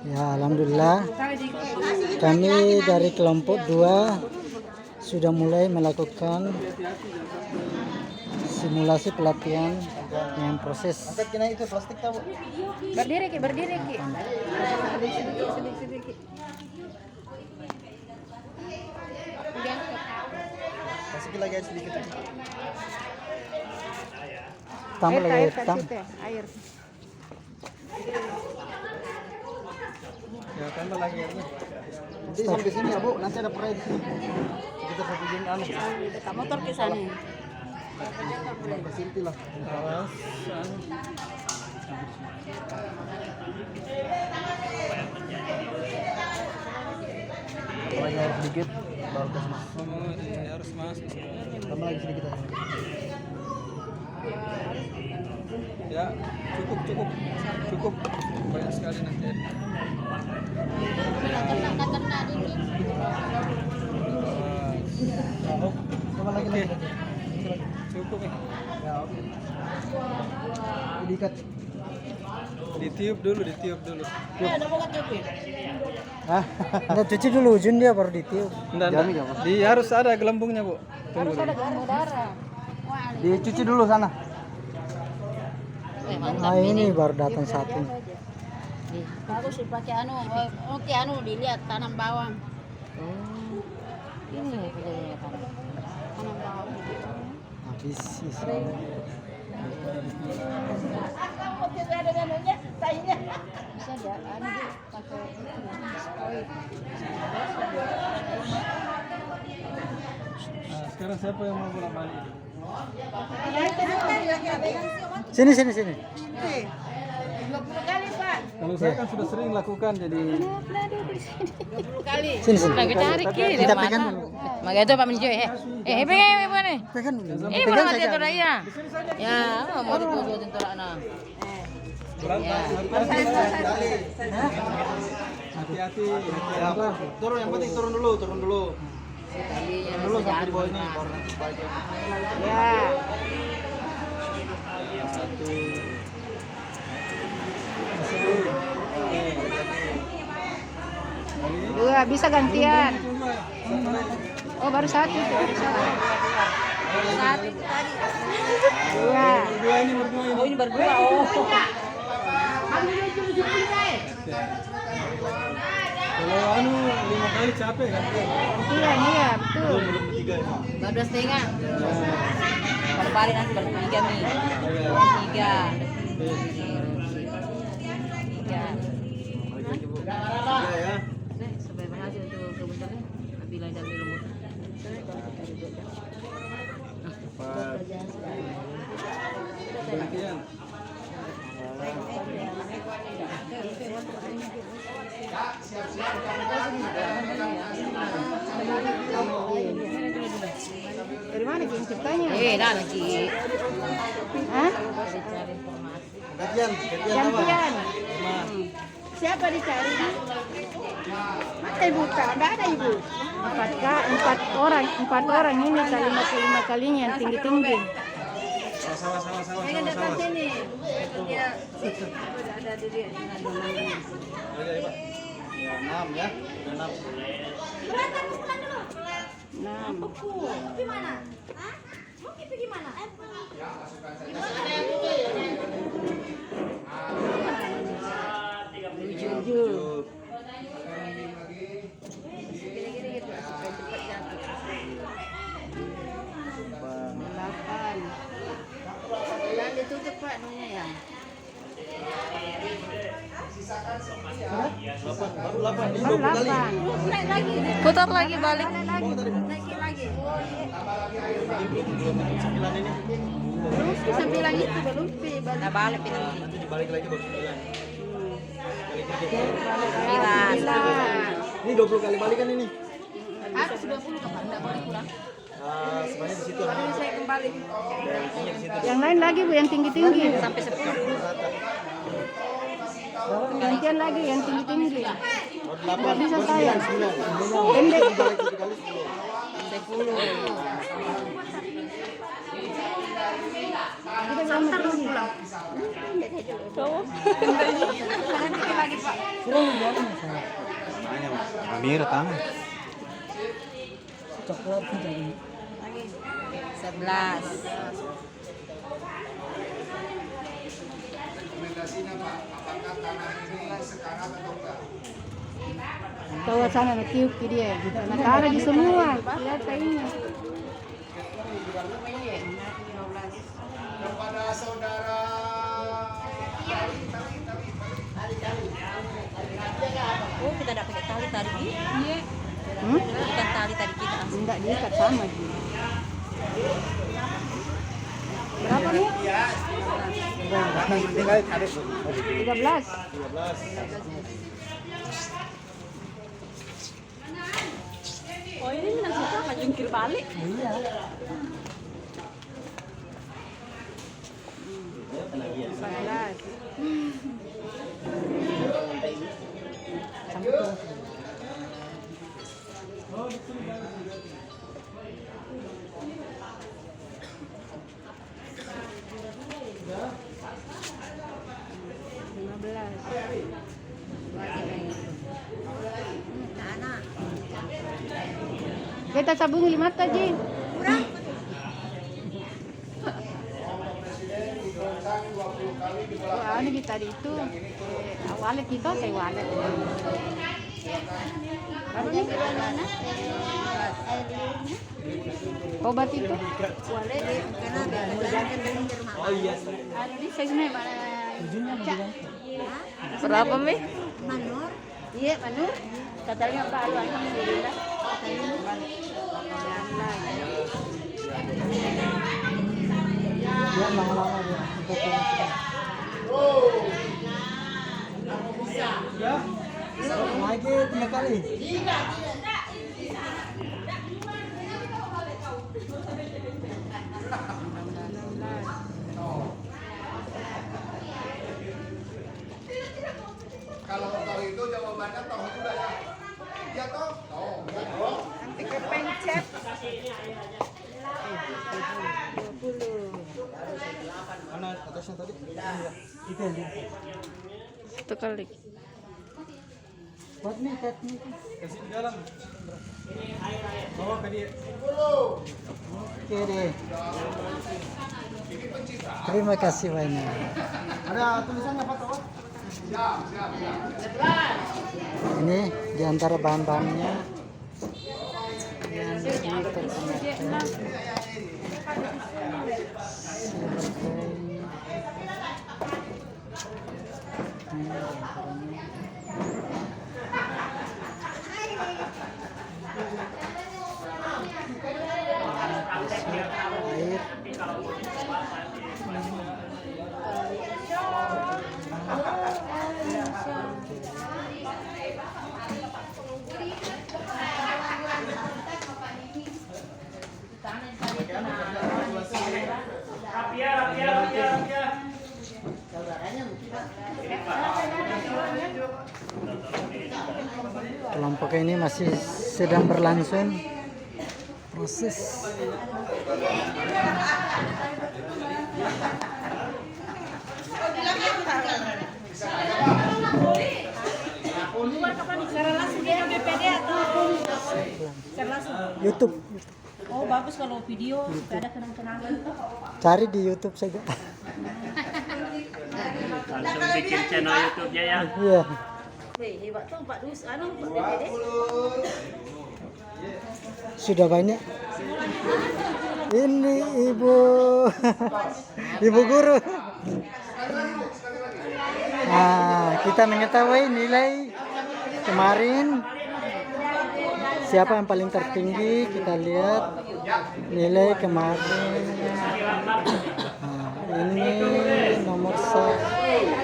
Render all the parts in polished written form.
Ya, alhamdulillah kami dari kelompok 2 sudah mulai melakukan simulasi pelatihan dengan proses Berdiri Ki. Kasih lagi sedikit. tambah lagi Air. Ya tambah lagi airnya. Nanti sampai sini ya Bu, nanti ada proyek di sini. Kita satu jam anu. Dekat motor ke sana. Bersinti lah. Awas, anu. Lagi air sedikit, baru kasih masuk. Harus masuk. Tambah lagi sedikit aja. Ya, cukup. Banyak sekali nanti. Tambah lagi. Cukup ya. Ya, oke. Diikat. Ditiup dulu. Hah? Nggak, cuci dulu ujung dia baru ditiup. Enggak. Harus ada gelembungnya, Bu. Tunggu. Harus ada gelembung udara. Dicuci dulu sana. Nah, ini baru datang satu. Bagus sih pakai anu. Oke, anu dilihat tanam bawang. Ini tanam bawang. Habis sih. Bisa ada anu pakai spoil. Nah, sekarang siapa yang mau bolak-balik? Sini. 20 kali, Pak. Kalau saya kan sudah sering lakukan jadi 20 kali. Sini. Lagi tarik kiri. Kita pegang dulu. Maka itu Pak Menjo pegang nih. Pegang dulu. Pegang saja tuh ya. Ya, mau dibuatin tuh ana. hati-hati. Turun, yang penting turun dulu. Turun dulu sampai di bawah ini baru nanti balik. Ya. Satu. Dua, bisa gantian. Oh, baru satu tuh. Satu tadi. Dua. Oh, ini berdua. Oh. Kalau anu 5 kali capek kan? Iya, betul. Belum 3 ini. Baru 2,5. Kalau balik nanti baru 3 nih. 3. 3. Ya. Supaya berhasil untuk kebentarnya. Bila dan lembut. Gantian. Dari mana Ki ceritanya? Dah lagi. Hah? Gantian Gantian. apa? Siapa dicari? Mata ibu tak ada ibu. Empat orang ini kali 55 kalinya yang tinggi. Sama. Ini dekat sini. Dia ada di dia. Ya, 6 ya. 6. Tapi mana? Hah? Mau pergi mana? Dan ditutup Pak ininya ya. 8. Baru 8. Naik lagi. Putar lagi balik. Naikin lagi. 9 ini. Belum sembilan itu belum balik. Balik itu. Nanti dibalik lagi baru 9. Ini 20 kali balikan ini. Harus 20 Pak, enggak boleh kurang. Sebenarnya di situ. Saya kembali. Dan intinya di situ. Yang lain lagi Bu yang tinggi-tinggi sampai 10. Gantian lagi yang tinggi-tinggi. 8 Bisa saya. 9. Pendek. Dibalik 7 kali 10. 10. Santar lu pulang. Nanti lagi Pak. Kurang berapa nih saya? Amir tangan. Coklat jadi. 11. Bawa sana na tiup ke dia. Nakara di semua. Lihat kayaknya. Kepada saudara Oh, kita dapat pakai tali tadi. Iya. Bukan tali tadi kita langsung. Enggak diikat sama dia. Berapa nih? 13. Oh, ini langsung sama jungkir balik. Iya. Kita sabung 5 tadi. Wah, ini tadi itu walet kita saya walet. Baru nih obat itu walet karena Oh iya. ada di segmen mana? Berapa, Mi? Manur. Iya, manur. Katanya Pak alhamdulillah. Dia lama-lama dia. Ya. Lagi 3 kali. kalau tahu itu jawabannya tahu juga ya. Iya toh? Tahu. Nanti kepencet. Mana atasnya tadi? Itu yang dia. Satu kali. Buat nih, kat nih. Kasih di dalam. Bawa ke dia. Oke deh. Terima kasih banyak. Ada tulisannya apa tahu? Ini diantara bahan-bahannya yang dipergunakan. Air. Kelompok ini masih sedang berlangsung proses. YouTube. Oh, bagus kalau video supaya ada kenang-kenangan. Cari di YouTube saja. Langsung bikin channel YouTube-nya ya. Iya. Hebat tuh Pak Dus, Pak DPD. Sudah banyak. Ini ibu ibu guru. Nah, kita mengetahui nilai kemarin siapa yang paling tertinggi. Kita lihat nilai kemarin. Nah, ini nomor 1.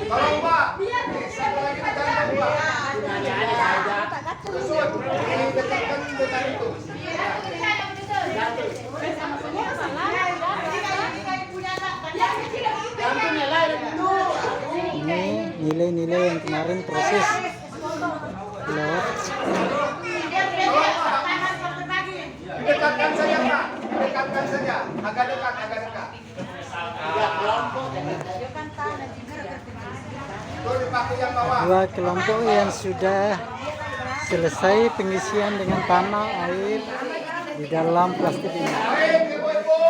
Tolong Pak. Satu lagi digantung Pak. Ini dekatkan dekat itu. Ini nilai-nilai yang kemarin proses lot. Didekatkan saja Pak. Dekatkan saja, agak dekat, agak dekat. Itu dipakai yang bawah. Dua kelompok yang sudah selesai pengisian dengan tanah air di dalam plastik ini. Baik, ibu-ibu.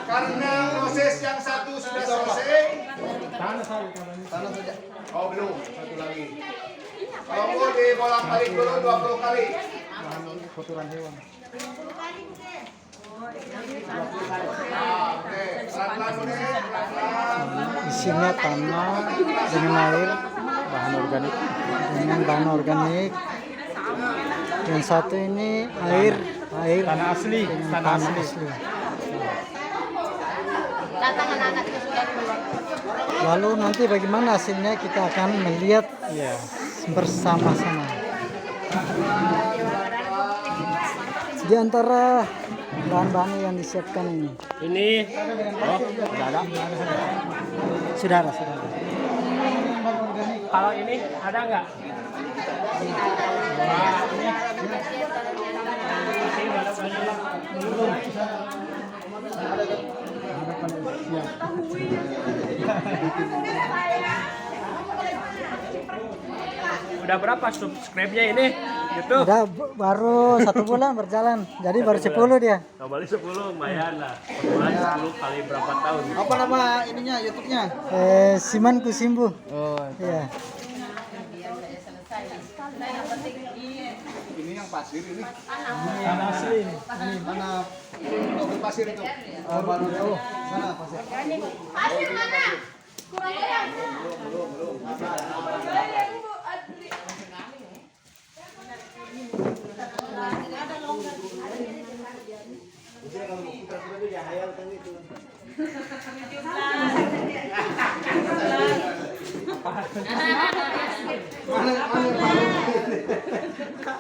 Karena proses yang satu sudah selesai. Tanah saja. Oh belum, satu lagi. Kamu di bolak-balik dulu 20 kali. Kotoran hewan. Oke, pelan-pelan Budi, pelan-pelan. Isinya tanah dengan air, bahan organik. Yang satu ini air Tanah asli, dengan tanah tanah asli. asli. Datang anak-anak itu sudah keluar. Lalu nanti bagaimana hasilnya kita akan melihat bersama-sama. Di antara bahan-bahan yang disiapkan ini. Ini, oh, Sudah ada. kalau ini ada nggak? Udah berapa subscribe-nya ini? YouTube? Udah baru 1 bulan berjalan, jadi baru 10 dia. Kembali 10 lumayan lah. Perbulan 10 kali berapa tahun? Apa nama ininya, YouTube-nya? Siman Kusimbu. Oh, Iya. Ini yang pasir ini. tanah asli ini. Ini tanah Untuk pasir itu. baru jauh. Sana pasir. Pasir mana? Kurang banyak.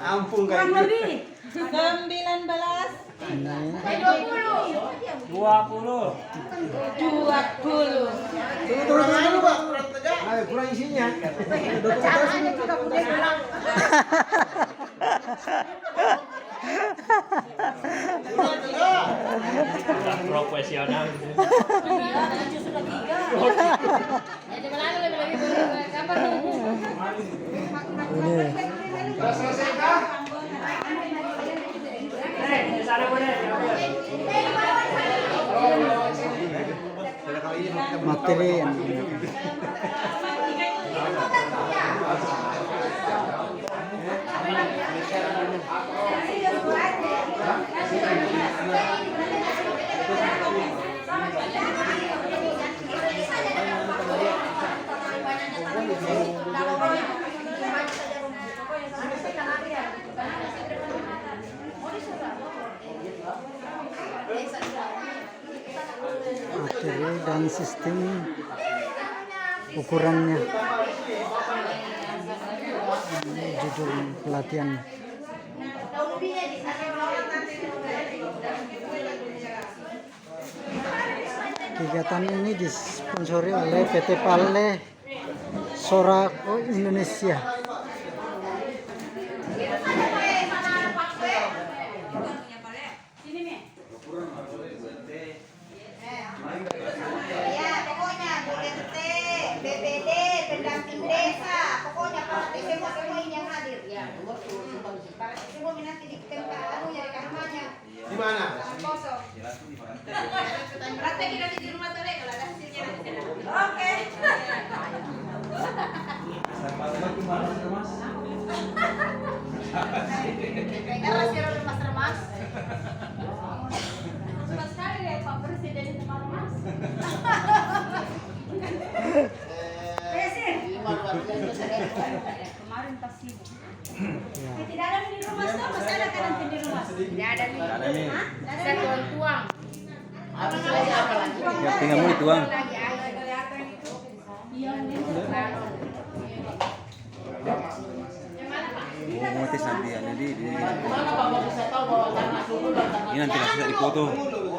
Ampun kayak Kurang lebih. 19. 20. 20. Turun dulu, Pak. Ayo, kurang isinya. Caranya juga udah bilang. Udah profesional. Ini Sudah selesai kah? Di sana boleh. materi yang materi dan sistem ukurannya. Ini judul pelatihan. Kegiatan ini disponsori oleh PT Pale Sorako Indonesia. Ya, pokoknya BPT, BPD, pendamping desa, pokoknya para semua ini yang hadir. Ya, para semua nanti di tempat ya di kamarnya. Di mana? Kosong. Praktekin nanti di rumah tadi kalau ada hasilnya. Oke. Mas Remas. Suka sekali ya Pak Presiden itu Mas. Kemarin pas sibuk. Tidak ada di rumah tuh, masih ada kan nanti di rumah. Tidak ada nih. Saya tuang. Ya, tinggal mau dituang. Mau tes nanti ya, jadi ini nanti susah dipoto.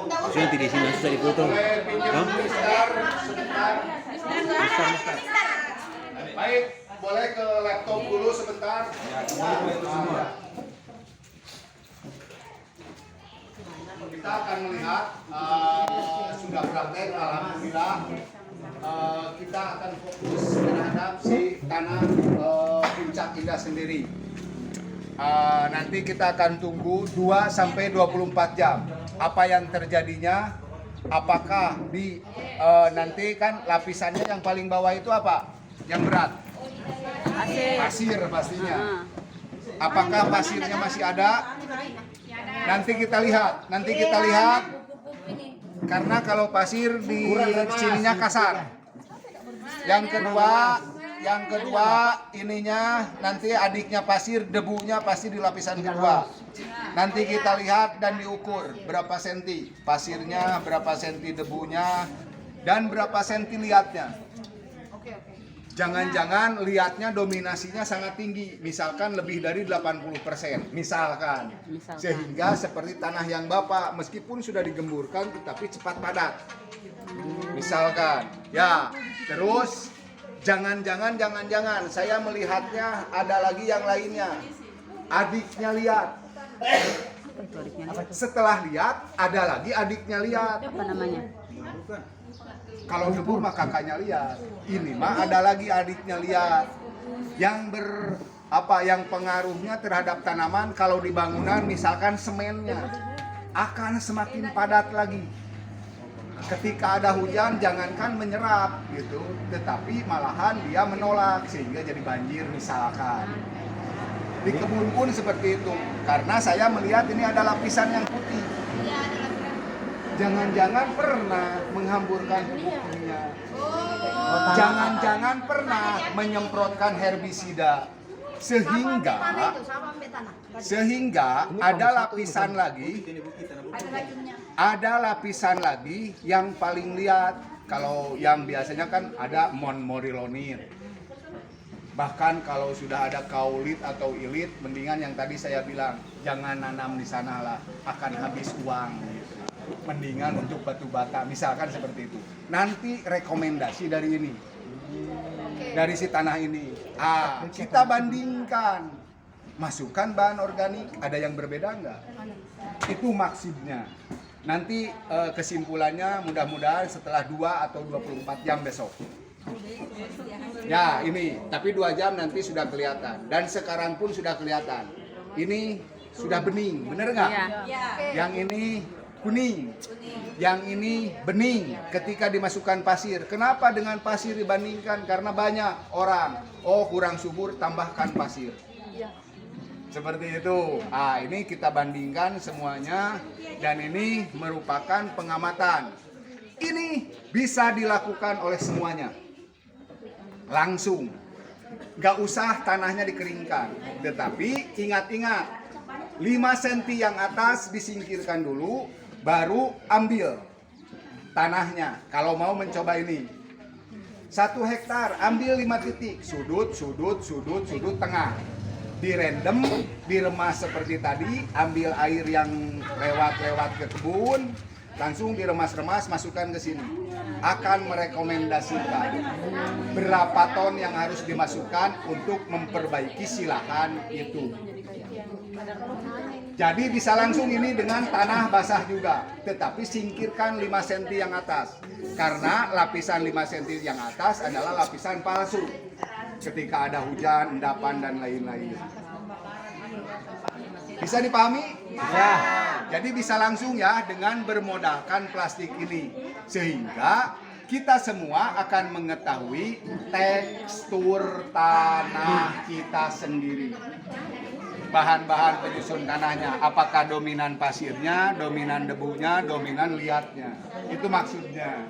Maksudnya nanti di sini susah dipoto. Hah? Sebentar. Baik, boleh ke laptop dulu sebentar. kita akan melihat sudah praktek, alhamdulillah. Kita akan fokus terhadap si tanah Puncak Indah sendiri. Nanti kita akan tunggu 2 sampai 24 jam. Apa yang terjadinya? Apakah di nanti kan lapisannya yang paling bawah itu apa? Yang berat? Pasir pastinya. Apakah pasirnya masih ada? Nanti kita lihat. Karena kalau pasir di sininya kasar. Yang kedua ininya nanti adiknya pasir, debunya pasti di lapisan kedua. Nanti kita lihat dan diukur berapa senti pasirnya, berapa senti debunya, dan berapa senti liatnya. Jangan-jangan liatnya dominasinya sangat tinggi, misalkan lebih dari 80%, misalkan. Sehingga seperti tanah yang Bapak, meskipun sudah digemburkan tetapi cepat padat. Misalkan, ya, terus jangan-jangan saya melihatnya ada lagi yang lainnya. Adiknya lihat. Setelah lihat, ada lagi adiknya lihat. Apa namanya? Kalau debu mah kakaknya lihat. Ini mah ada lagi adiknya lihat. Yang yang pengaruhnya terhadap tanaman kalau di bangunan misalkan semennya akan semakin padat lagi. Ketika ada hujan jangankan menyerap gitu, tetapi malahan dia menolak sehingga jadi banjir misalkan. Di kebun pun seperti itu. Karena saya melihat ini ada lapisan yang putih. Jangan-jangan pernah menghamburkan pupuknya. Jangan-jangan pernah menyemprotkan herbisida. Sehingga ada lapisan lagi yang paling lihat. Kalau yang biasanya kan ada monmorilonit. Bahkan kalau sudah ada kaulit atau ilit, mendingan yang tadi saya bilang, jangan nanam di sana lah, akan habis uang gitu. Mendingan untuk batu bata, misalkan seperti itu. Nanti rekomendasi dari ini, dari si tanah ini. Kita bandingkan, masukkan bahan organik, ada yang berbeda enggak? Itu maksudnya. Nanti kesimpulannya mudah-mudahan setelah 2 atau 24 jam besok. Ya ini, tapi 2 jam nanti sudah kelihatan. Dan sekarang pun sudah kelihatan. Ini sudah bening, bener nggak? Yang ini kuning, yang ini bening ketika dimasukkan pasir. Kenapa dengan pasir dibandingkan? Karena banyak orang, kurang subur, tambahkan pasir. Seperti itu. Ini kita bandingkan semuanya dan ini merupakan pengamatan. Ini bisa dilakukan oleh semuanya. Langsung. Gak usah tanahnya dikeringkan. Tetapi ingat-ingat, 5 cm yang atas disingkirkan dulu, baru ambil tanahnya. Kalau mau mencoba ini 1 hektar, ambil 5 titik, sudut, tengah. Direndam, diremas seperti tadi, ambil air yang lewat ke kebun, langsung diremas-remas, masukkan ke sini. Akan merekomendasikan berapa ton yang harus dimasukkan untuk memperbaiki si lahan itu. Jadi bisa langsung ini dengan tanah basah juga, tetapi singkirkan 5 cm yang atas. Karena lapisan 5 cm yang atas adalah lapisan palsu. Ketika ada hujan, endapan dan lain-lain. Bisa dipahami? Ya. Jadi bisa langsung ya dengan bermodalkan plastik ini. Sehingga kita semua akan mengetahui tekstur tanah kita sendiri. Bahan-bahan penyusun tanahnya, apakah dominan pasirnya, dominan debunya, dominan liatnya. Itu maksudnya.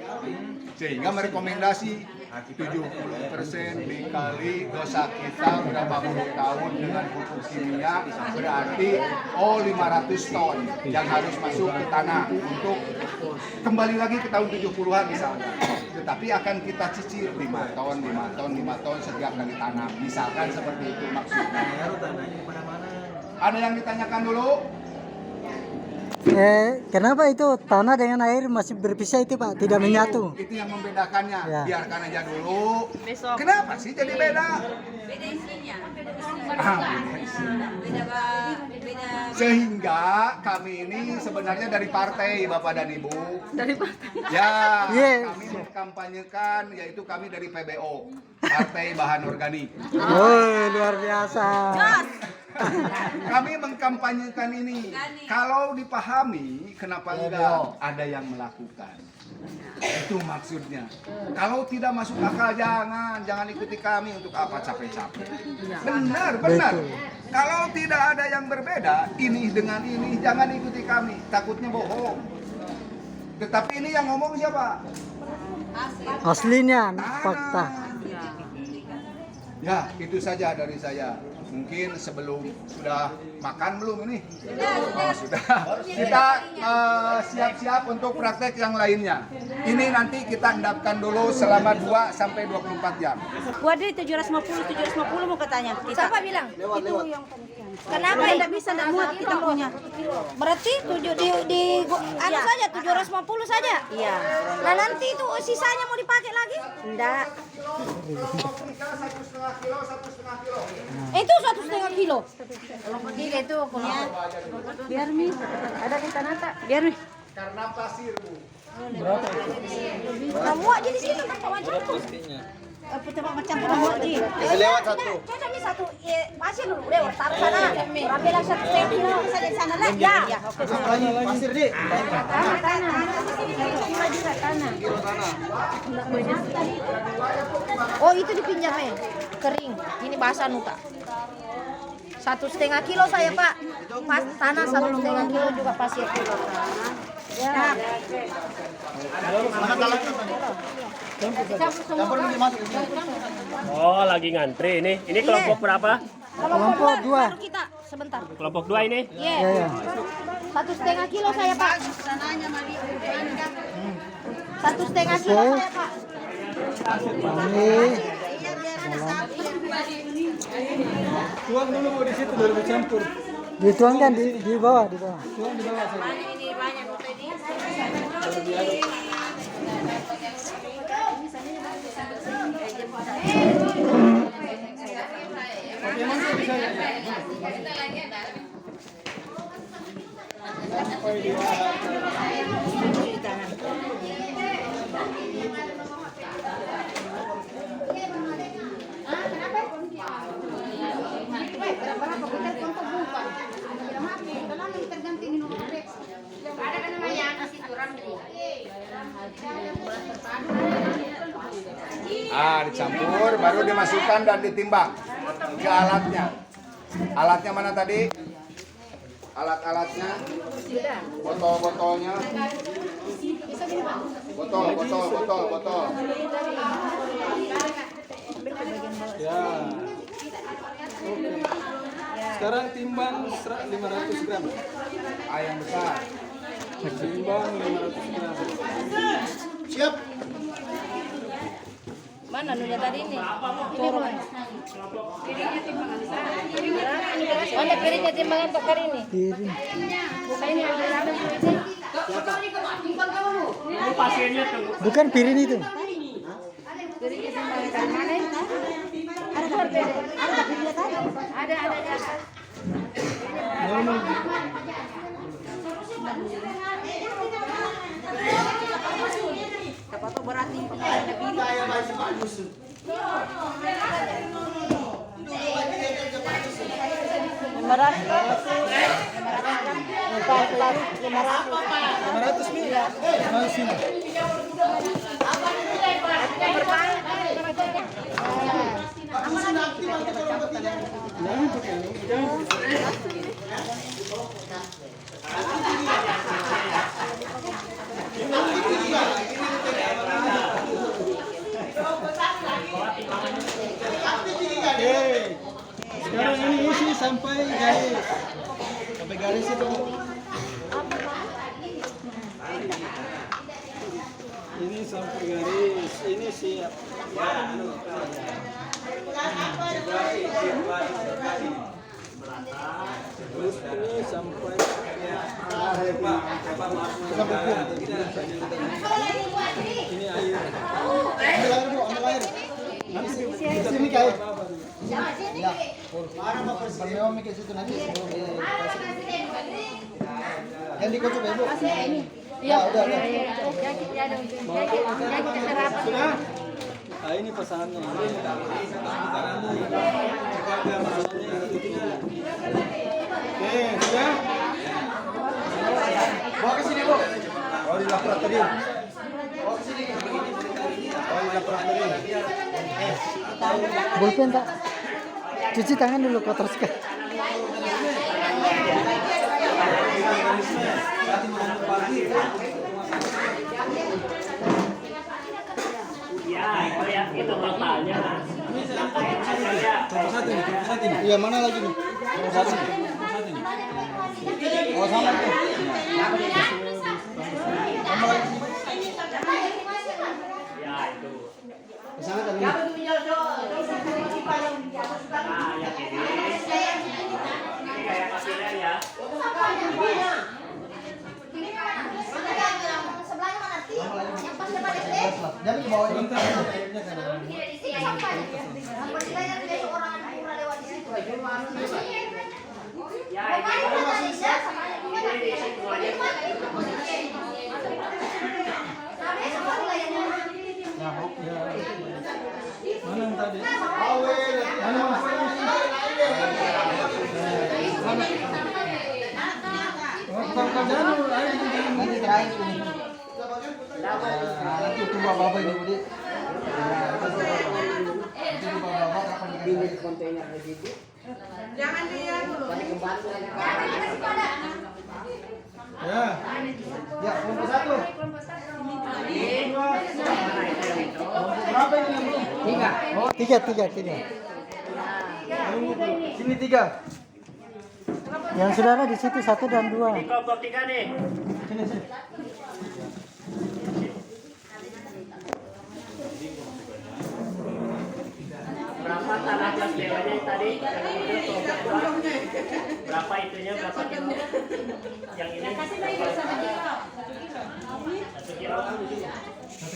Sehingga merekomendasi 70% dikali dosa kita berapa puluh tahun dengan pupuk kimia, berarti 500 ton yang harus masuk ke tanah untuk kembali lagi ke tahun 70-an misalnya. Tetapi akan kita cicil 5 ton setiap kali tanam, misalkan seperti itu maksudnya. Ada yang ditanyakan dulu? Kenapa itu tanah dengan air masih berpisah itu Pak, tidak menyatu? Itu yang membedakannya. Ya. Biarkan aja dulu. Kenapa sih jadi beda? Beda isinya. Beda. Sehingga kami ini sebenarnya dari partai Bapak dan Ibu. Dari partai. Ya, Yes. kami mengkampanyekan yaitu kami dari PBO, Partai Bahan Organik. Oh, luar biasa. Kami mengkampanyekan ini. Kalau dipahami, kenapa enggak ada yang melakukan? Itu maksudnya. Kalau tidak masuk akal jangan ikuti kami, untuk apa capek-capek. Benar. Betul. Kalau tidak ada yang berbeda, ini dengan ini, jangan ikuti kami. Takutnya bohong. Tetapi ini yang ngomong siapa? Aslinya fakta. Ya, itu saja dari saya. Mungkin sebelum sudah makan belum ini? Oh, sudah. Kita siap-siap untuk praktek yang lainnya. Ini nanti kita endapkan dulu selama 2 sampai 24 jam. Waduh, 750 mau katanya. Siapa bilang? Itu yang Kenapa tidak bisa tidak muat kita punya? Berarti anu saja 750 saja. Iya. Nah nanti itu sisanya mau dipakai lagi? Enggak. Itu 1,5 kilo. Tiga itu kalau biar mi ada kita nata biar mi. Karena pasir, Bu. Nah muat jadi sini tempat macam tu. Tempat macam tu muat di. Lewat satu. Cocok ni satu pasir dulu lewat taruh sana. Ambil lagi 1,5 kilo saja di sana lah. Ya. Pasir di. Tanah. Oh itu dipinjam kering. Ini basah nuka. 1,5 kilo saya Pak. Pas tanah 1,5 kilo juga pasir. Ya. Campur ini masuk. Oh, lagi ngantri ini. Ini kelompok berapa? Kelompok 2. Baru kita sebentar. Kelompok 2 ini. Iya. Ya, ya. 1,5 kilo saya Pak. 1,5 kilo saya Pak. Tuang dulu Bu di situ baru dicampur. Dituangkan di bawah, di bawah. Tuang di bawah saja. Dicampur, baru dimasukkan dan ditimbang ke alatnya. Alatnya mana tadi? Alat-alatnya, botol-botolnya, botol. Ya. Oke. Sekarang timbang 500 gram. Yang besar. Timbang 500 gram. Siap. Mana nunya tadi ini? Turun. Mana piringnya timbangan untuk hari ini? Piring. Ini ada Ini pasiennya tuh. Bukan piring itu. piringnya timbangan dari mana? Ada berbeda. Ada. Apa berarti Sekarang ini isi sampai garis. Sampai garis itu. Ini sampai garis. Ini siap. Terus ini sampai Ini air. Ambil air Bu, ambil air. Nanti sini air. Ya. Mana mau presiden mikir situ nanti sebelum yang dikocok ya Bu. Ya udah. Sudah. Ah ini pesanannya. Oke, sudah. Bawa ke sini, Bu. Oh, di laboratorium. Bawa ke sini. Oh, di laboratorium. Bolpen tak? Cuci tangan dulu kotor sekali. Ya, itu totalnya. Iya, mana lagi nih? Satu ini. Oh, sama itu. Sama lagi. Ya, itu. Kesana tadi. Nah, yang ini. Ini kayak kapiler ya. Jadi ke bawah ini. Mana yang tadi? Mana Mas? Nanti terakhir ini. Nanti tunggu apa ini Budi? Nanti kontainer di situ. Jangan dia dulu. Ya. Ya, kelompok satu. Berapa ini? Tiga. Oh, tiga. Sini tiga. Yang saudara di situ 1 dan 2. Ini kelompok 3 nih. Sini. Berapa tanah plus bawahnya yang tadi? Berapa itunya? Berapa kilo? Yang ini? Berapa? 1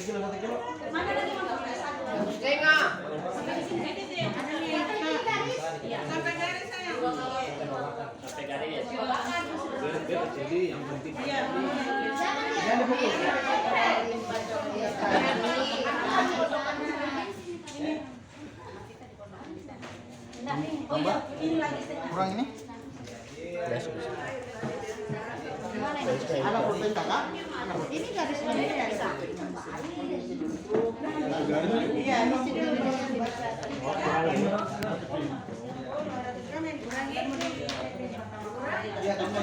kilo. 1 kilo. Sampai garis. Jangan dipukul. Kurang ini? Anak pulpen kakak? Ini garis ini dari satu. Iya, Iya, kamu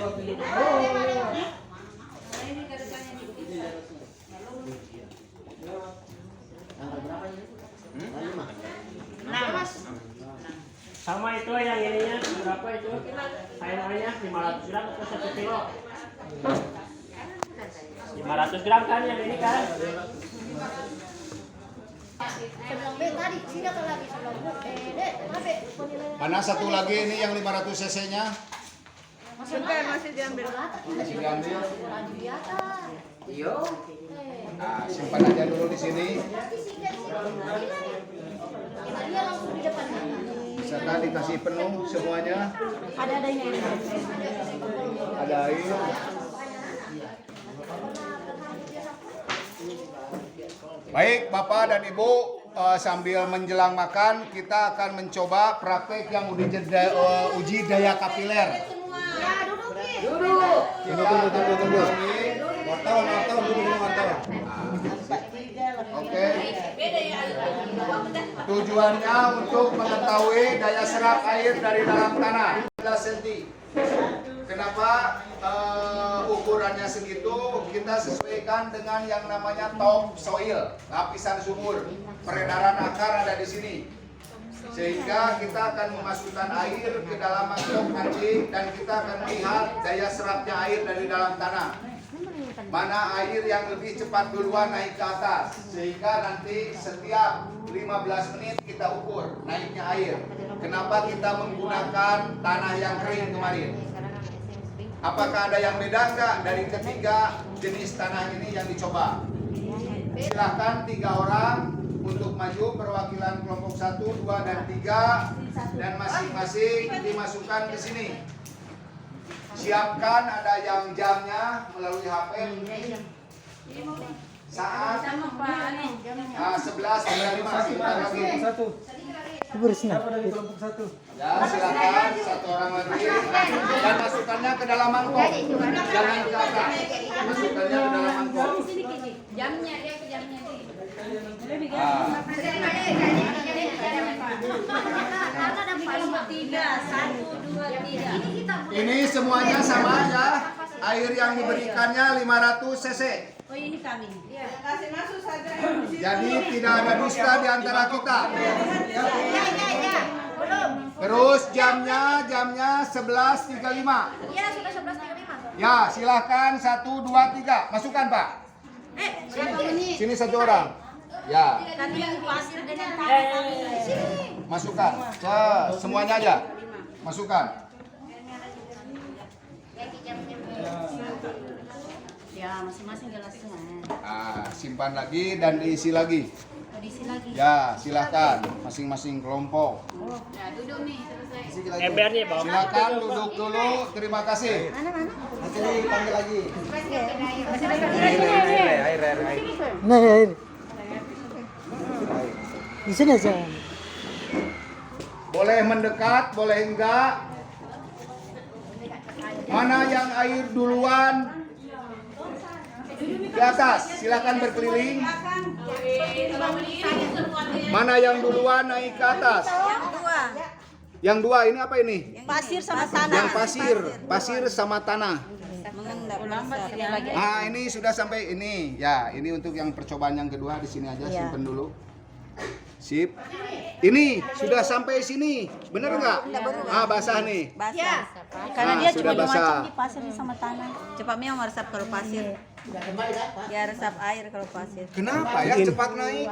Sama itu yang ininya berapa itu? Sayurnya 500 gram atau 1 kilo? 500 gram kan yang ini kan? Mana satu lagi ini yang 500 cc-nya? masih diambil. Masih diambil. Nah, simpan aja dulu di sini. Serta dikasih penuh semuanya. Ada ini. Ada air. Baik, Bapak dan Ibu, sambil menjelang makan kita akan mencoba praktek yang uji daya kapiler. Tunggu. Wartawan dulu wartawan. Oke. Tujuannya untuk mengetahui daya serap air dari dalam tanah. 11 cm. Kenapa ukurannya segitu? Kita sesuaikan dengan yang namanya top soil, lapisan sumur. Peredaran akar ada di sini. Sehingga kita akan memasukkan air ke dalam mangkok nanti dan kita akan melihat daya serapnya air dari dalam tanah. Mana air yang lebih cepat duluan naik ke atas, sehingga nanti setiap 15 menit kita ukur naiknya air. Kenapa kita menggunakan tanah yang kering kemarin? Apakah ada yang beda enggak dari ketiga jenis tanah ini yang dicoba? Silahkan 3 orang untuk maju perwakilan kelompok 1, 2, dan 3 dan masing-masing dimasukkan ke sini. Siapkan ada yang jamnya melalui HP. Saat 11.35 sebentar lagi. Bersih. Ya, silakan 1 orang lagi dan masukkannya ke dalam mangkok. Jangan ke atas. Masukkannya ke dalam mangkok. Jamnya dia ke jamnya nih. Ah. Karena ada kelompok 3, 1, 2, 3. Ini semuanya sama ya. Air yang diberikannya 500 cc. Oh ini kami. Kasih masuk saja. Jadi tidak ada dusta di antara kita. Ya. Belum. Terus jamnya 11.35. Iya, sudah 11.35. Ya, silahkan 1, 2, 3. Masukkan, Pak. Sini 1 orang. Ya, Kami yang pasir dengan tanah kami. masukkan. Semuanya aja. Masukkan. Ya, masing-masing gelasnya. Simpan lagi dan diisi lagi. Diisi lagi. Ya, silahkan. Masing-masing kelompok. Nah, duduk nih selesai. Embernya bawa. Silakan duduk dulu. Terima kasih. Nanti dipanggil lagi. Nah, air. Di sini aja. Boleh mendekat, boleh enggak. Mana yang air duluan? Di atas, silakan berkeliling. Mana yang duluan naik ke atas? Yang dua ini apa ini? Pasir sama tanah. Yang pasir sama tanah. Ini sudah sampai ini. Ya, ini untuk yang percobaan yang kedua di sini aja simpen dulu. Sip. Ini sudah sampai sini. Bener nggak? Basah nih. Basah. Karena dia sudah cuma basah. macam di pasir sama tanah. Cepat memang meresap kalau pasir. Ya resap air kalau pasir. Kenapa ya cepat naik?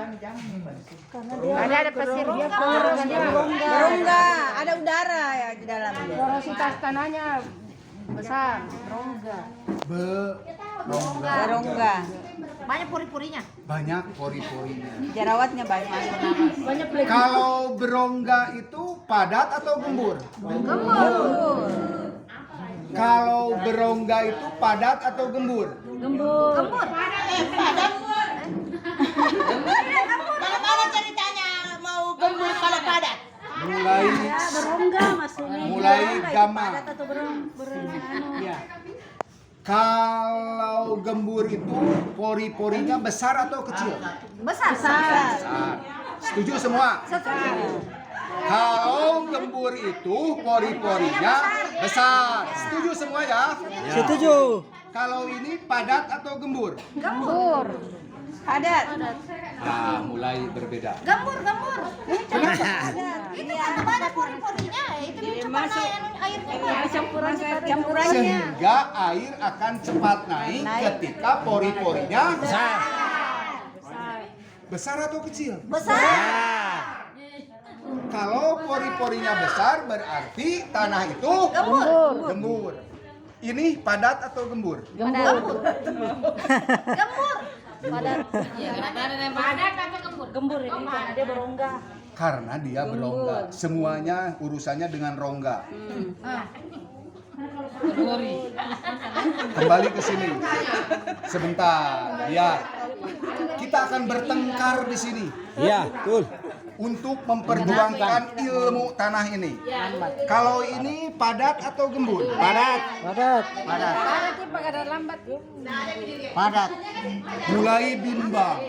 Ada pasir dia berongga, ada udara ya di dalamnya. Porositas tanahnya besar, rongga. Berongga. Banyak pori-porinya. Banyak pori-porinya. Jerawatnya banyak. Banyak pelik. Kalau berongga itu padat atau gembur? Gembur. Kalau berongga itu padat atau gembur? Gembur. Bagaimana ceritanya mau gembur kalau padat? Mulai Berongga maksudnya. mulai gamma. Padat atau berongga. Kalau gembur itu pori-porinya besar atau kecil? Besar. Besar. Setuju semua? Kalau gembur itu pori-porinya besar. Setuju semua ya? Setuju. Kalau ini padat atau gembur? Gembur. Padat. Nah, mulai berbeda. Gembur. Itu kan ada pori-porinya, itu cepat airnya. Campurannya. Sehingga air akan cepat naik ketika pori-porinya besar. Besar atau kecil? Besar. Kalau pori-porinya besar berarti tanah itu gembur. Ini padat atau gembur? Gembur. Gembur ini karena dia berongga. Karena dia berongga. Semuanya urusannya dengan rongga. Kembali ke sini. Sebentar. Lihat. Kita akan bertengkar di sini. Iya, betul. Untuk memperjuangkan ilmu tanah ini. Kalau ini padat atau gembur? Padat. Padat. Mulai bimbang.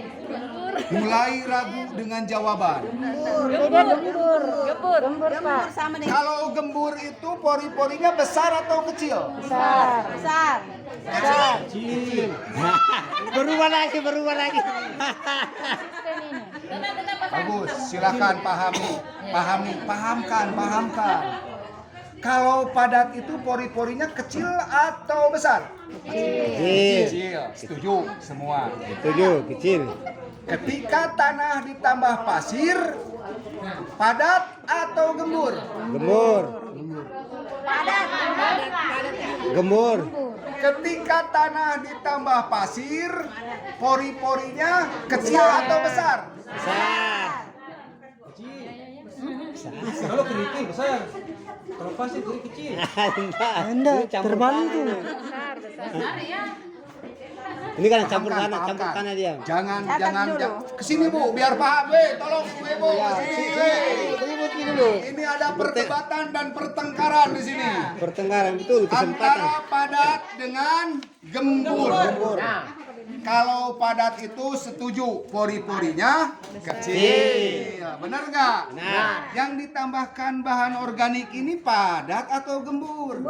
Mulai ragu dengan jawaban. Gembur sama dengan Kalau gembur itu pori-porinya besar atau kecil? besar. Berubah lagi. Bagus, silakan pahamkan. Kalau padat itu pori-porinya kecil atau besar? Kecil. Setuju semua. Setuju, kecil. Ketika tanah ditambah pasir, padat atau gembur? Gembur. Gembur. Ketika tanah ditambah pasir, pori-porinya kecil atau besar? Besar. Kalau kerikil besar. Kalau pasir kecil. Enggak, terbalik tuh. Ini kan campur Pahamkan, tanah pahamkan. dia. Jangan kesini Bu, biar paham tolong Bu. Kesini. Ini ada perdebatan dan pertengkaran di sini. Pertengkaran betul, kesempatan. Antara padat dengan gembur. Kalau padat itu setuju, pori-porinya kecil. Benar nggak? Nah, Yang ditambahkan bahan organik ini padat atau gembur?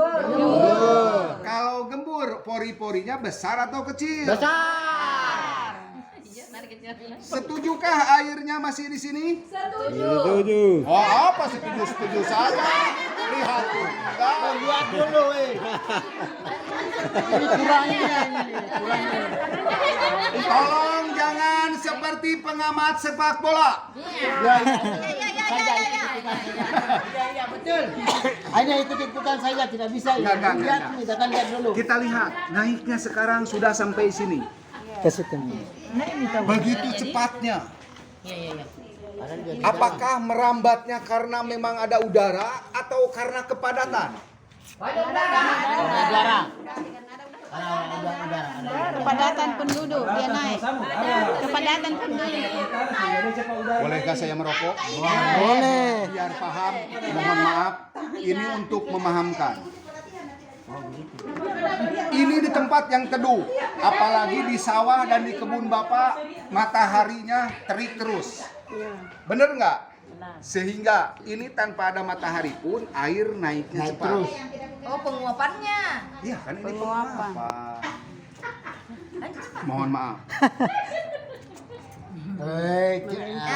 Kalau gembur, pori-porinya besar atau kecil? Setujukah airnya masih di sini? setuju. Oh, apa setuju saja? Lihat tuh. Lihat dulu, Tolong jangan seperti pengamat sepak bola. Hanya ikut-ikutan saja, tidak bisa. Enggak. Kita kan lihat dulu. Kita lihat, naiknya sekarang sudah sampai sini. Ke situ. Begitu cepatnya. Apakah merambatnya karena memang ada udara atau karena kepadatan? Kepadatan penduduk dia naik. Kepadatan penduduk. Bolehkah saya merokok? Boleh. Biar paham, mohon maaf. Ini untuk memahamkan. Ini di tempat yang teduh, apalagi di sawah dan di kebun Bapak, mataharinya terik terus. Bener nggak? Sehingga ini tanpa ada matahari pun air naiknya cepat. Oh, penguapannya. Iya kan ini penguapan. Mohon maaf.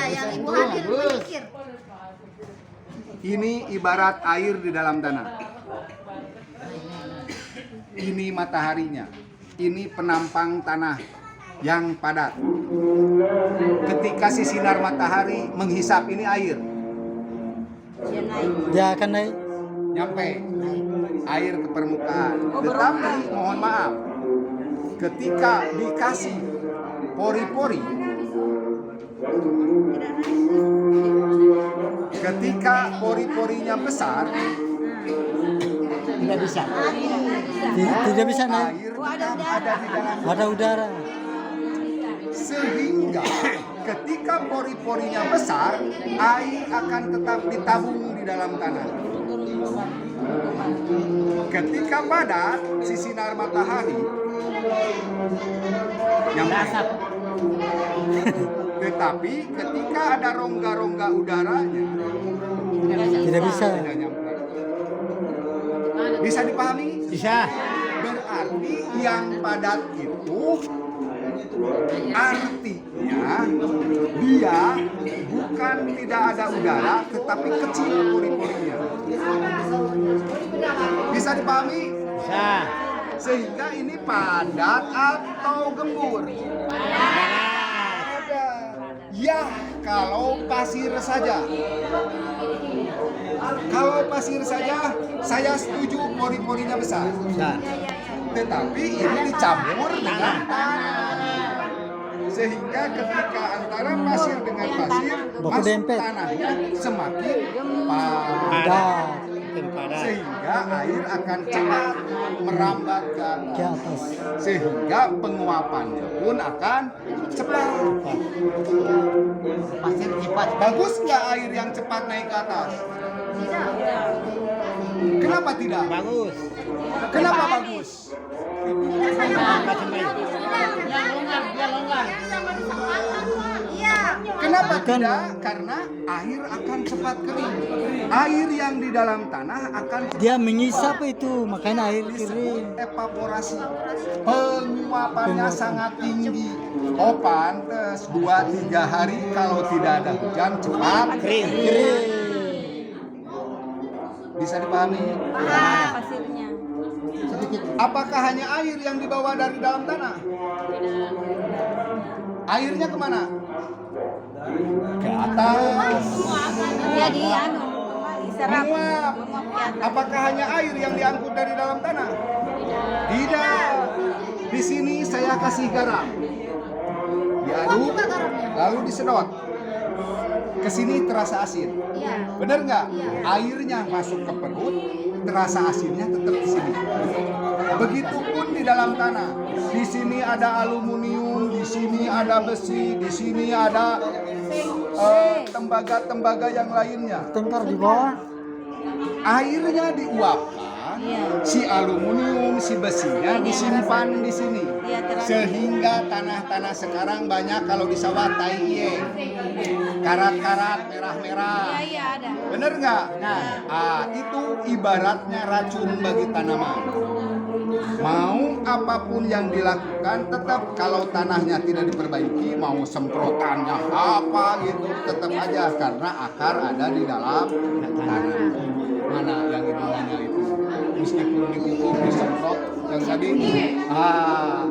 Yang Ibu Hadir mikir. Ini ibarat air di dalam tanah. Ini mataharinya. Ini penampang tanah yang padat. Ketika si sinar matahari menghisap ini air, Dia akan naik. nyampe air ke permukaan. Tetapi mohon maaf, ketika dikasih pori-pori, ketika pori-porinya besar, Tidak bisa. Tidak bisa naik. air tetap ada di dalam. Ada udara. Sehingga ketika pori-porinya besar, air akan tetap ditabung di dalam tanah. Ketika padat, si sinar matahari nyampe. Tetapi ketika ada rongga-rongga udaranya, Tidak bisa. tidak nyampe. Bisa dipahami? Bisa. Berarti yang padat itu artinya dia bukan tidak ada udara tetapi kecil pori-porinya. Bisa dipahami? Bisa. Sehingga ini padat atau gembur? Ya, kalau pasir saja. Kalau pasir saja, saya setuju pori-porinya besar. Tetapi ini dicampur dengan tanah. Sehingga ketika antara pasir dengan pasir, Baku masuk dempet. tanahnya semakin padat. Dah Sehingga air akan cepat merambat ke atas. ke atas. Sehingga penguapannya pun akan cepat. Pasir cepat. Bagus nggak air yang cepat naik ke atas? Kenapa tidak? Bagus. Kenapa bagus? Iya. Kenapa tidak? Karena air akan cepat kering. Air yang di dalam tanah akan cepat Dia mengisap itu, makanya air kering. evaporasi. Penguapannya sangat tinggi. Oh pantes 2-3 hari kalau tidak ada hujan cepat Kering. Bisa dipahami? Pasirnya. Apakah hanya air yang dibawa dari dalam tanah? Airnya kemana? Ke atas. Dia di Menguap. Apakah hanya air yang diangkut dari dalam tanah? Tidak. Di sini saya kasih garam. Diaduk, lalu disedot. Ke sini terasa asin. Benar nggak? Airnya masuk ke perut, terasa asinnya tetap di sini. Begitupun di dalam tanah. Di sini ada aluminium, di sini ada besi, di sini ada tembaga-tembaga yang lainnya. Tengkar di bawah. Airnya diuapkan, si aluminium, si besinya disimpan di sini. Sehingga tanah-tanah sekarang banyak kalau di sawah tai ieng, karat-karat merah-merah. Bener nggak? Itu ibaratnya racun bagi tanaman. Mau apapun yang dilakukan, tetap kalau tanahnya tidak diperbaiki, mau semprotannya apa gitu, tetap aja karena akar ada di dalam tanah. Mana yang ininya itu, meskipun dipupuk, disemprot, yang tadi,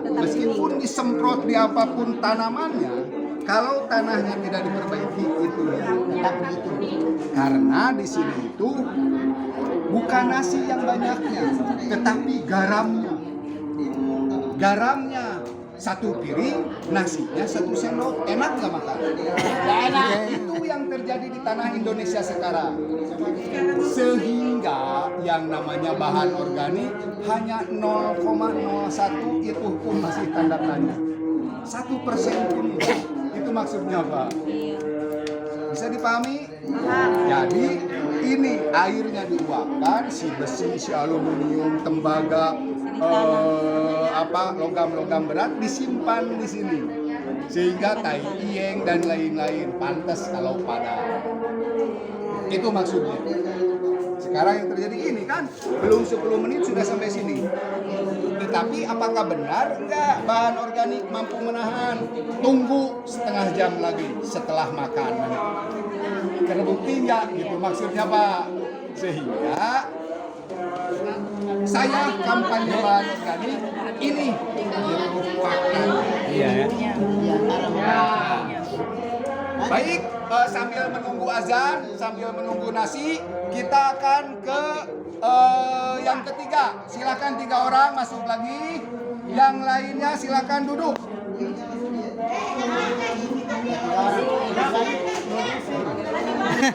meskipun disemprot di apapun tanamannya, kalau tanahnya tidak diperbaiki itu tetap begitu. Karena di sini itu bukan nasi yang banyaknya, tetapi garamnya. Garamnya 1 piring, nasinya 1 sendok. Enak nggak makan? Enak. Itu yang terjadi di tanah Indonesia sekarang. Sehingga yang namanya bahan organik hanya 0,01, itu pun masih tanda tanya. 1% pun enggak. Itu maksudnya apa? Bisa dipahami? Jadi ini airnya diuapkan, si besi, si aluminium, tembaga, logam-logam berat disimpan di sini, sehingga tai ieng dan lain-lain pantas kalau padat. Itu maksudnya. Sekarang yang terjadi ini kan belum 10 menit sudah sampai sini. Tetapi apakah benar enggak bahan organik mampu menahan? Tunggu setengah jam lagi setelah makan. Terbukti enggak gitu maksudnya Pak? Sehingga saya kampanye bahan organik ini fakta. Iya ya. Baik, sambil menunggu azan, sambil menunggu nasi, kita akan ke yang ketiga. Silakan 3 orang masuk lagi. Yang lainnya silakan duduk.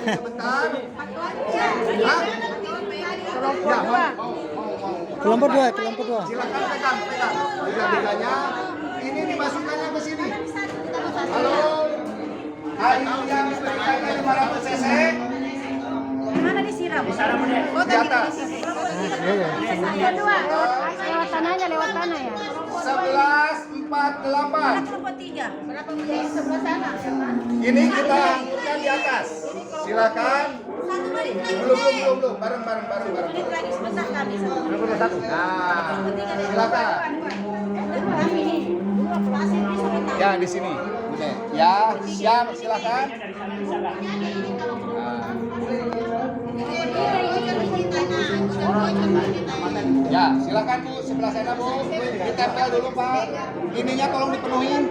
Sebentar. Kelompok dua. Silakan pegang. Tiga-tiganya. Ini dimasukkannya ke sini. Halo. Air yang berikannya 500 cc. Mana disiram? Di atas. Lewat tanah ya. 1148. Kelompok 3. Berapa yang sebelah sana? Ini kita angkutkan di atas. Silakan. Belum. Bareng. Lagi sebentar kami. Nah, silakan. Ya di sini. Oke. Ya, siap. Silakan. Ya, silakan Bu, sebelah sana Bu. Ditempel dulu Pak. Ininya tolong dipenuhin.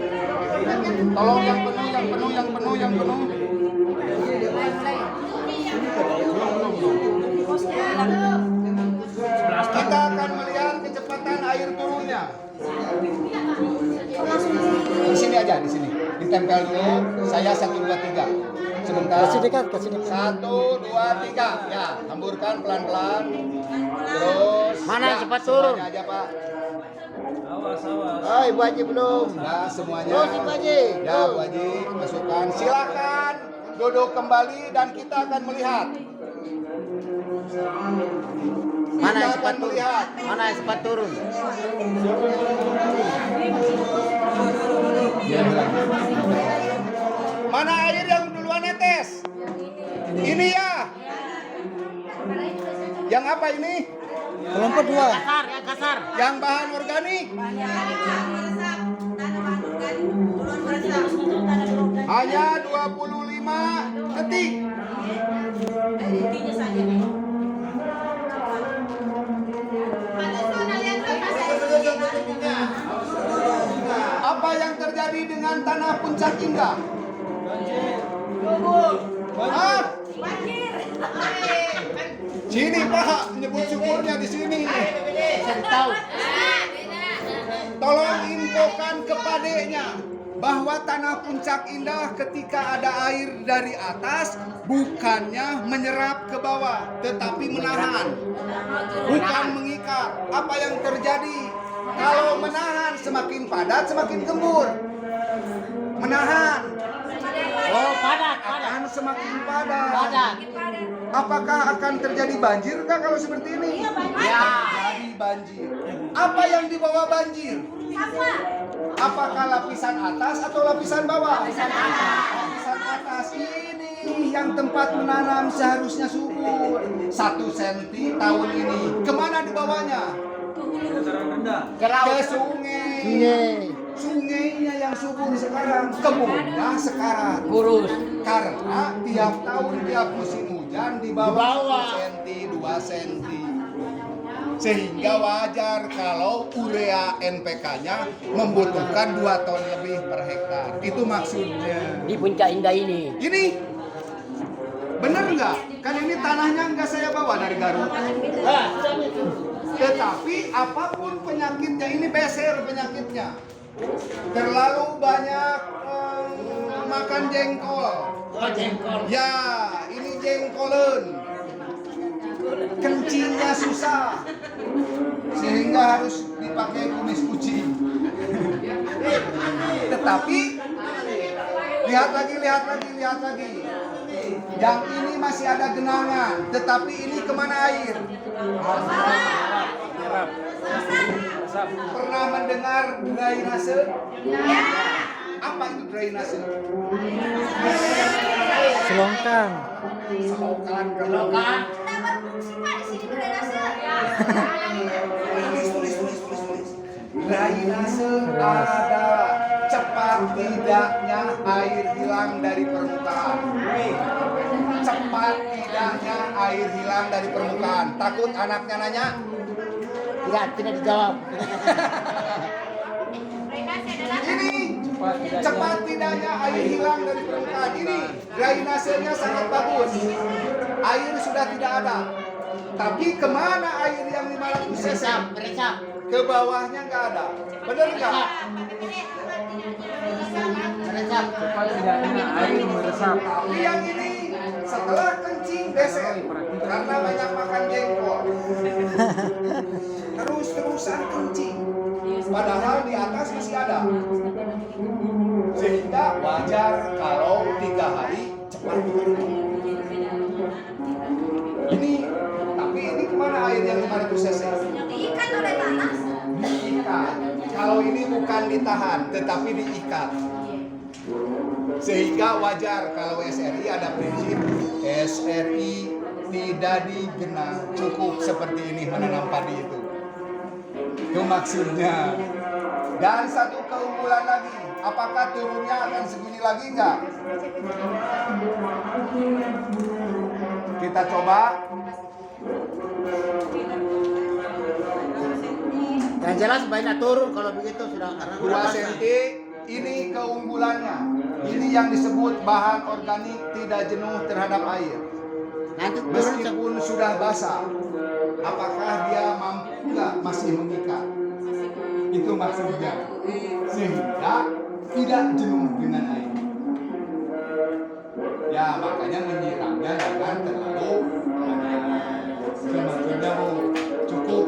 Tolong yang penuh. Kita akan melihat kecepatan air turunnya. Di sini aja, di sini. Ditempel dulu. Saya 1, 2, 3. Sebentar. Kasih dekat. 1, 2, 3. Ya, hamburkan pelan-pelan. Terus. Mana ya, cepat turun? semuanya aja Pak. Awas. Oh, Ibu Haji belum. Ya, semuanya. Terus Ibu Haji. Ya, Bu Haji, masukkan. Silakan duduk kembali dan kita akan melihat. Mana yang Kita cepat akan turun? melihat. Mana yang cepat turun? Mana air yang duluan netes? Ini ya. Yang apa ini? Kelompok 2. Kasar. Yang bahan organik. Hanya 25 detik. Apa yang terjadi dengan tanah Puncak Indah? Hah? Sini Pak, nyebut sumurnya di sini. Tolong infokan kepadanya bahwa tanah Puncak Indah ketika ada air dari atas bukannya menyerap ke bawah, tetapi menahan, bukan mengikat. Apa yang terjadi? Kalau menahan semakin padat, semakin gembur. Menahan. Oh, padat. Akan semakin padat. Apakah akan terjadi banjir enggak kalau seperti ini? Ya, terjadi banjir. Apa yang dibawa banjir? Apakah lapisan atas atau lapisan bawah? Lapisan atas ini yang tempat menanam seharusnya subur. 1 senti tahun ini. Kemana dibawanya? Ke sungai. Sungainya yang subur sekarang, kebunnya sekarang kurus. Karena tiap tahun tiap musim hujan di bawah 1 senti, 2 senti. Sehingga wajar kalau urea NPK-nya membutuhkan 2 ton lebih per hektar. Itu maksudnya. Di Puncak Indah ini. Ini benar nggak? Kan ini tanahnya nggak saya bawa dari Garut. Tetapi apapun penyakitnya, ini beser penyakitnya. Terlalu banyak makan jengkol. Ya, ini jengkolen. Kencingnya susah. Sehingga harus dipakai kumis kucing. Tetapi lihat lagi. Yang ini masih ada genangan, tetapi ini kemana air? Pernah mendengar drainase? Apa itu drainase? Selongkan. Drainase adalah cepat tidaknya air hilang dari permukaan. Cepat tidaknya air hilang dari permukaan. Takut anaknya nanya? Tidak dijawab. Ini cepat tidaknya air hilang dari permukaan. Ini drainasenya sangat bagus. Air sudah tidak ada. Tapi kemana air yang 500 cc? Ke bawahnya nggak ada. Benar nggak? Supaya tidaknya air meresap. Tapi yang ini setelah kencing beser karena banyak makan jengkol. Terus-terusan kencing. Padahal di atas masih ada. Sehingga wajar kalau 3 hari cepat turun. Tapi ini kemana air yang 500 cc? Diikat oleh tanah. Diikat. Kalau ini bukan ditahan, tetapi diikat. Sehingga wajar kalau SRI ada prinsip SRI tidak digenang, cukup seperti ini menanam padi itu. Itu maksudnya. Dan satu keunggulan lagi, apakah turunnya akan segini lagi enggak? Kita coba. Yang jelas banyak turun kalau begitu sudah karena 2 cm ini keunggulannya. Ini yang disebut bahan organik tidak jenuh terhadap air. nanti Meskipun sudah basah, apakah dia mampu nggak masih mengikat? Itu maksudnya. Sehingga tidak jenuh dengan air. Ya makanya menyiramnya jangan terlalu Sebetulnya cukup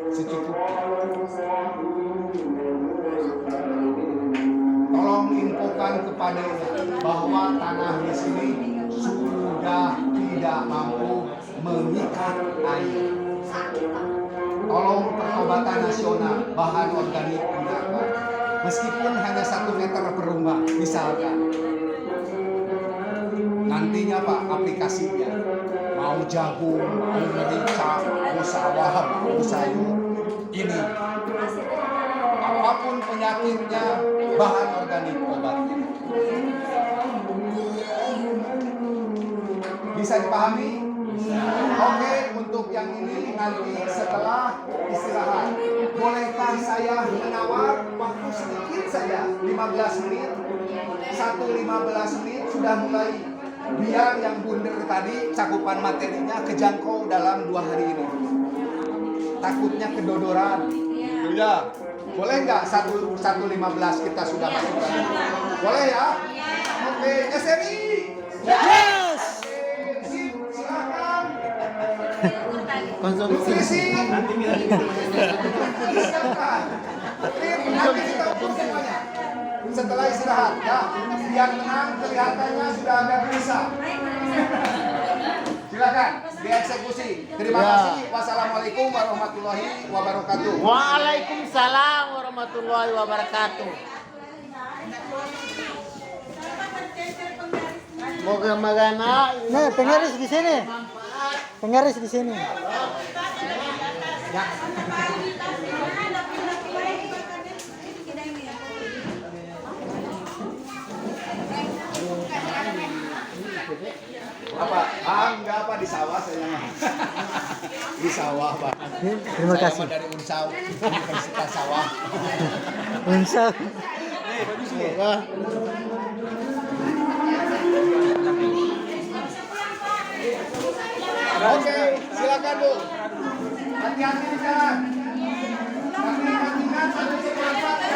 secukupnya. Tolong infokan kepadanya bahwa tanah di sini sudah tidak mampu mengikat air. Tolong pertobatan nasional bahan organik gunakan. Meskipun hanya 1 meter per rumah, misalkan. Nantinya Pak, aplikasinya mau jagung, mau merica, mau sawah, mau sayur. Ini apapun penyakitnya, bahan organik obatnya. Bisa dipahami? Oke, untuk yang ini nanti setelah istirahat, bolehkah saya menawar waktu sedikit saja, 15 menit? 15 menit sudah mulai biar yang bundar tadi cakupan materinya kejangkau dalam 2 hari ini. Takutnya kedodoran. Ya. Boleh nggak 1.15 kita sudah masukkan? Boleh ya? Oke, SRI. Yes. Sip, silakan. Konsumsi. Nutrisi. Silakan. Nanti kita ukur semuanya. Setelah istirahat, ya. Yang menang kelihatannya sudah agak gelisah. Silakan dieksekusi. Terima kasih. Wassalamualaikum warahmatullahi wabarakatuh. Waalaikumsalam warahmatullahi wabarakatuh. Moga magana. Nah, penggaris di sini. Penggaris di sini. Apa? Enggak apa di sawah saya. Di sawah, Pak. Terima Saya kasih. dari Unsau, Universitas Sawah. Unsur. Oke, silakan Bu. Hati-hati di jalan. Tapi ingat sampai bermanfaat.